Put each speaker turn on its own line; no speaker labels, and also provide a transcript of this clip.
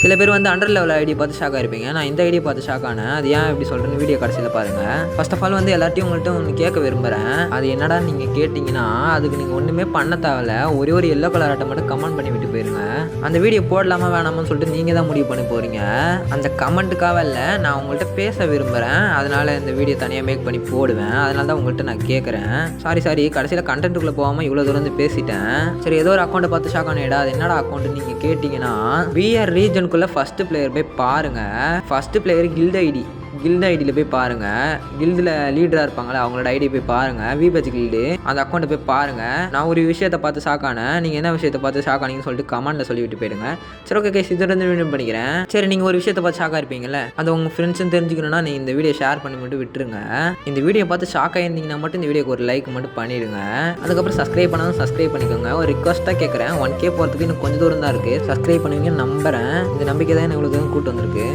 சில பேர் வந்து அண்டர் லெவல் ஐடி பார்த்து ஷாக் ஆயிருப்பீங்க. நான் இந்த ஐடியை பார்த்து ஷாக் ஆனேன். அது ஏன் இப்படி சொல்கிறேன்னு வீடியோ கடைசியில் பாருங்கள். ஃபர்ஸ்ட் ஆஃப் ஆல் வந்து எல்லாத்தையும் உங்கள்கிட்ட ஒன்று கேட்க விரும்புகிறேன். அது என்னடா நீங்கள் கேட்டிங்கன்னா அதுக்கு நீங்கள் ஒன்றுமே பண்ண தேவையில்ல. ஒரே ஒரு எல்லோ கலர் ஆட்டை மட்டும் கமெண்ட் பண்ணி விட்டு போயிருங்க. அந்த வீடியோ போடலாமா வேணாமான்னு சொல்லிட்டு நீங்கள் தான் முடிவு பண்ணி போகிறீங்க. அந்த கமெண்ட்டுக்காக இல்லை, நான் உங்கள்கிட்ட பேச விரும்புகிறேன். அதனால் இந்த வீடியோ தனியாக மேக் பண்ணி போடுவேன். அதனால தான் உங்கள்கிட்ட நான் கேட்குறேன். சாரி கடைசியில் கண்டென்ட்டுக்குள்ளே போகாமல் இவ்வளோ தூரம் வந்து பேசிட்டேன். சரி, ஏதோ ஒரு அக்கௌண்ட்டை பார்த்து ஷாக் ஆனேடா. அது என்னடா அக்கௌண்ட்டு நீங்கள் கேட்டிங்கன்னா VR ரீஜனுக்குள்ளே ஃபஸ்ட்டு பிளேயர் போய் பாருங்கள். ஃபஸ்ட்டு பிளேயர் கில்டு ஐடியில் போய் பாருங்கள். கில்டில் லீடராக இருப்பாங்களே அவங்களோட ஐடி போய் பாருங்கள். விபஜ் கில்டு அந்த அக்கௌண்ட்டை போய் பாருங்கள். நான் ஒரு விஷயத்தை பார்த்து ஷாக் ஆனேன். நீங்கள் என்ன விஷயத்தை பார்த்து ஷாக் ஆனீங்கன்னு சொல்லிட்டு கமெண்ட்டில் சொல்லிவிட்டு போயிடுங்க. சரி, ஓகே கைஸ், இதோட வீடியோ பண்ணிக்கிறேன். சரி, நீங்கள் ஒரு விஷயத்தை பார்த்து ஷாக்காக இருப்பீங்கல்ல, அது உங்கள் ஃப்ரெண்ட்ஸும் தெரிஞ்சுக்கணுன்னா நீங்கள் இந்த வீடியோ ஷேர் பண்ணி மட்டும் விட்டுருங்க. இந்த வீடியோ பார்த்து ஷாக் ஆகிருந்தீங்கன்னா மட்டும் இந்த வீடியோக்கு ஒரு லைக் மட்டும் பண்ணிடுங்க. அதுக்கப்புறம் சப்ஸ்கிரைப் பண்ணாலும் சப்ஸ்கிரைப் பண்ணிக்கோங்க. ஒரு ரிக்வஸ்ட்டாக கேட்குறேன். 1K போகிறதுக்கு இன்னும் கொஞ்சம் தூரம் தான் இருக்குது. சப்ஸ்கிரைப் பண்ணுவீங்கன்னு நம்புகிறேன். இந்த நம்பிக்கை தான் எனக்கு கூட்டு வந்திருக்கு.